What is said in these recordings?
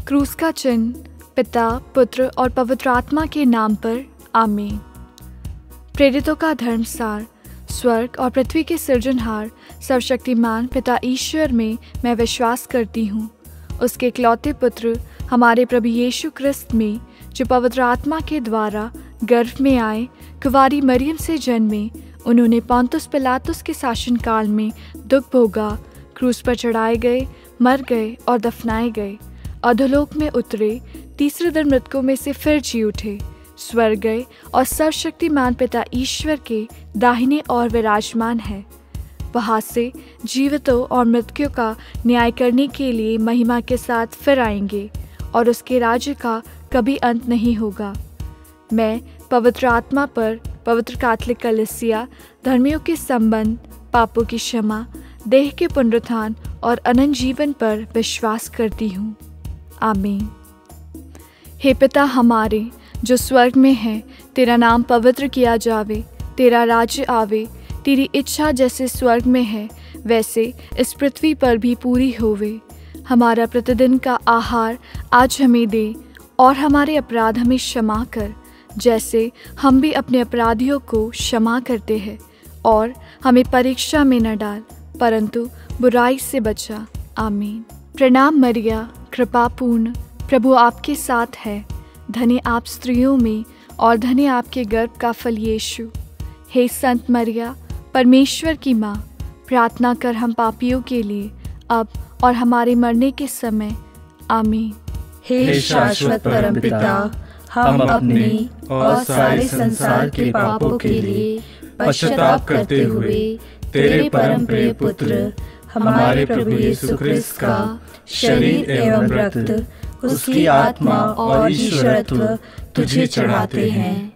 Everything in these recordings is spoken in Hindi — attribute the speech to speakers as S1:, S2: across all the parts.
S1: क्रूस का चिन्ह पिता, पुत्र और पवित्र आत्मा के नाम पर आमीन। प्रेरितों का धर्मसार। स्वर्ग और पृथ्वी के सृजनहार सर्वशक्तिमान पिता ईश्वर में मैं विश्वास करती हूँ। उसके इकलौते पुत्र हमारे प्रभु यीशु क्रिस्त में, जो पवित्र आत्मा के द्वारा गर्भ में आए, कुंवारी मरियम से जन्मे, उन्होंने पोंतुस पिलातुस के शासनकाल में दुख भोगा, क्रूस पर चढ़ाए गए, मर गए और दफनाए गए, अधोलोक में उतरे, तीसरे दिन मृतकों में से फिर जी उठे, स्वर्ग गए और सर्वशक्तिमान पिता ईश्वर के दाहिने ओर विराजमान है। वहाँ से जीवितों और मृतकों का न्याय करने के लिए महिमा के साथ फिर आएंगे और उसके राज्य का कभी अंत नहीं होगा। मैं पवित्र आत्मा पर, पवित्र कैथोलिक कलीसिया, धर्मियों के संबंध, पापों की क्षमा, देह के पुनरुत्थान और अनंत जीवन पर विश्वास करती हूँ। आमीन। हे पिता हमारे जो स्वर्ग में है, तेरा नाम पवित्र किया जावे, तेरा राज्य आवे, तेरी इच्छा जैसे स्वर्ग में है वैसे इस पृथ्वी पर भी पूरी होवे। हमारा प्रतिदिन का आहार आज हमें दे और हमारे अपराध हमें क्षमा कर, जैसे हम भी अपने अपराधियों को क्षमा करते हैं, और हमें परीक्षा में न डाल परंतु बुराई से बचा। आमीन। प्रणाम मरिया, कृपा पूर्ण, प्रभु आपके साथ है। धन्य आप स्त्रियों में और धन्य आपके गर्भ का फल यीशु। हे संत मरिया, परमेश्वर की माँ, प्रार्थना कर हम पापियों के लिए अब और हमारे मरने के समय। आमीन।
S2: हे शाश्वत परमपिता, हम अपने और सारे संसार के पापों के लिए पश्चाताप करते हुए तेरे परम प्रिय पुत्र हमारे प्रभु यीशु क्रिस्त का शरीर एवं रक्त, उसकी आत्मा और ईश्वरत्व तुझे चढ़ाते हैं।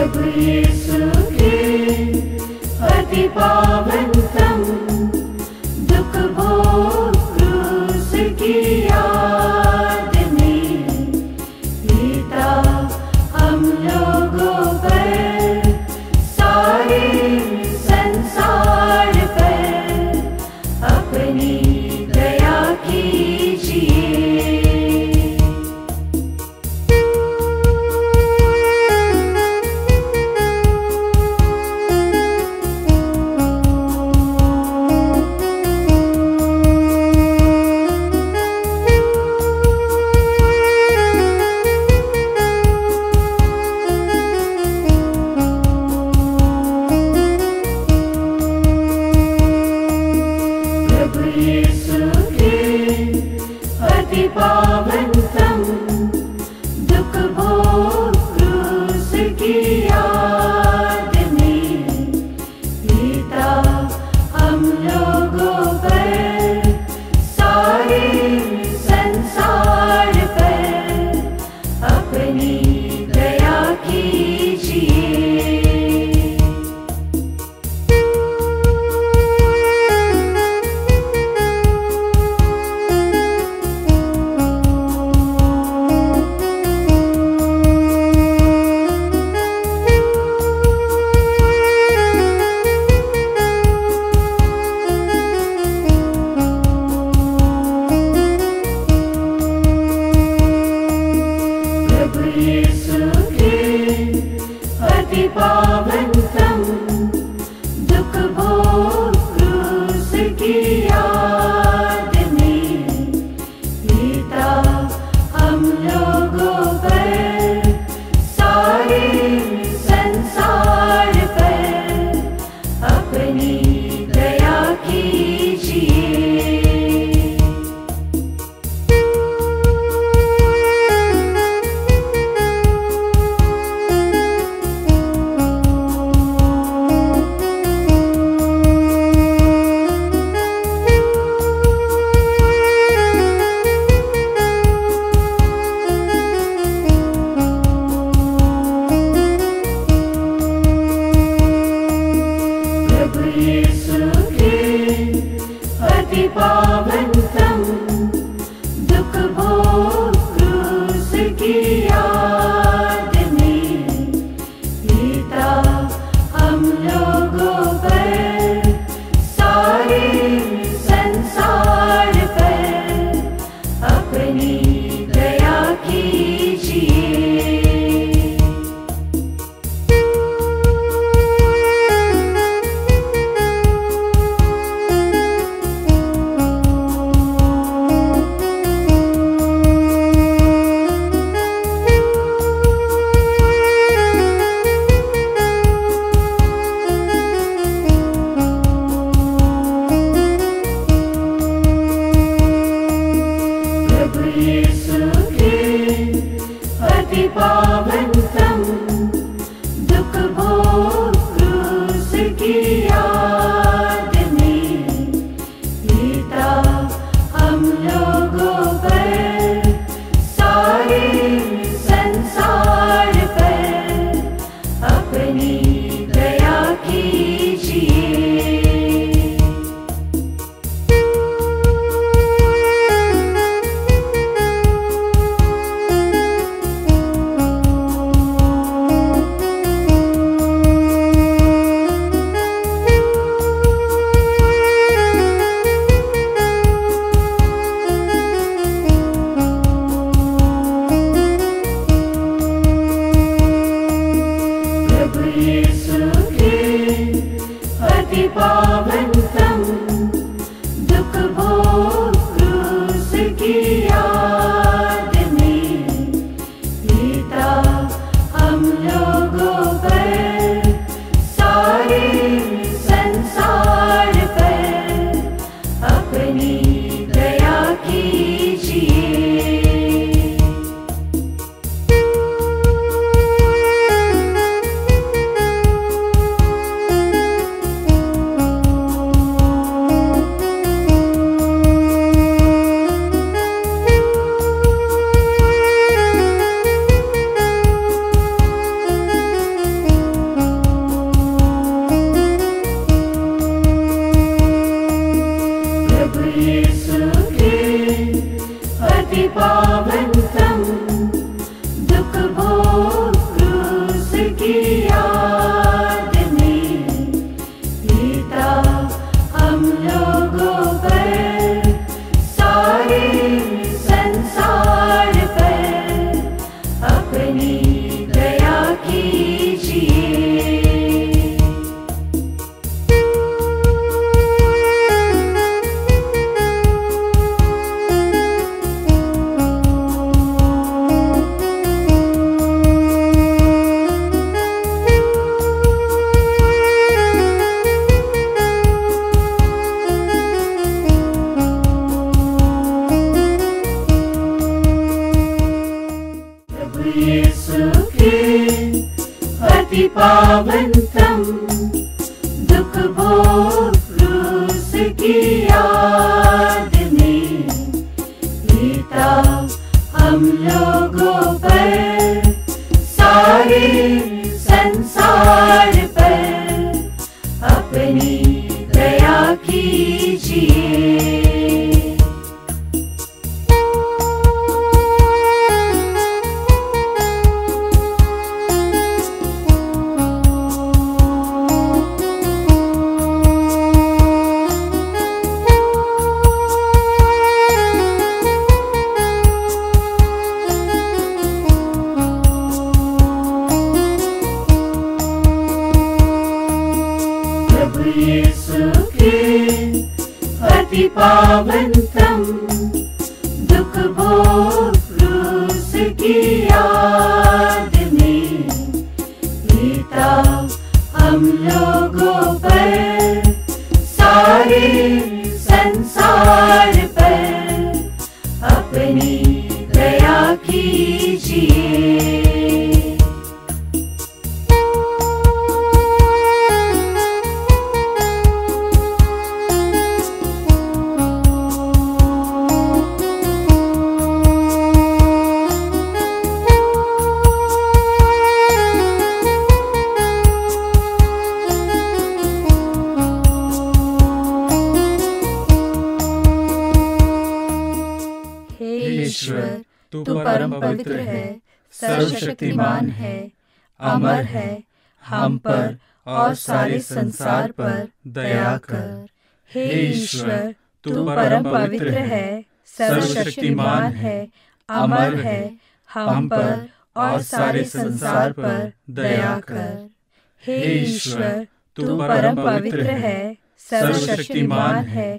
S2: प्रभु यीशु के अति पावन तम दुख भोग क्रूस की याद में पिता हम लोगों पर सारे संसार पर अपनी दया कीजिए। पावन तम दुख भोग क्रूस की याद में पिता हम लोगों पर सारे संसार पर अपनी दया कीजिए। पावन तम दुख भोग क्रूस की याद में पिता हम लोगों पर सारे संसार पर अपनी दया कीजिए। पावन तम दुख भोग क्रूस की याद में पिता हम लोगों पर सारे संसार पर अपनी दया कीजिए। पावन तम दुख भोग क्रूस की याद में पिता हम लोगों पर सारे संसार पर अपनी दया कीजिए। पावन तम दुख भोग क्रूस की याद में पिता हम लोगों पर सारे संसार पर अपनी दया कीजिए। पावन तम, दुख भोग क्रूस की याद में, पिता हम लोगों पर, सारे संसार पर अपनी दया कीजिए। यीशु के अति पावन तम, दुख भोग क्रूस की याद में, पिता हम लोगों पर, सारे संसार पर अपनी दया कीजिए। ईश्वर तू परम पवित्र है, सर्वशक्तिमान है, अमर है, हम पर और सारे संसार पर दया कर। हे ईश्वर तू परम पवित्र है, सर्वशक्तिमान है, अमर है, हम पर और सारे संसार पर दया कर। हे ईश्वर तू परम पवित्र है, सर्वशक्तिमान है,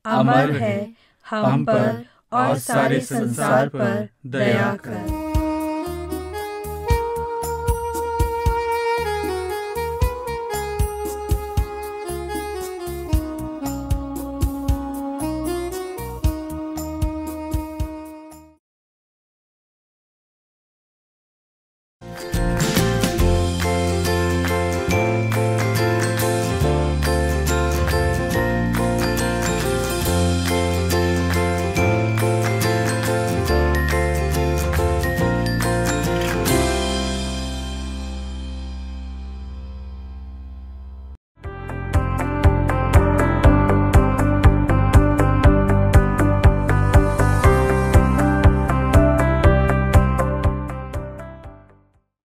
S2: अमर है, हम पर और सारे संसार पर दया कर।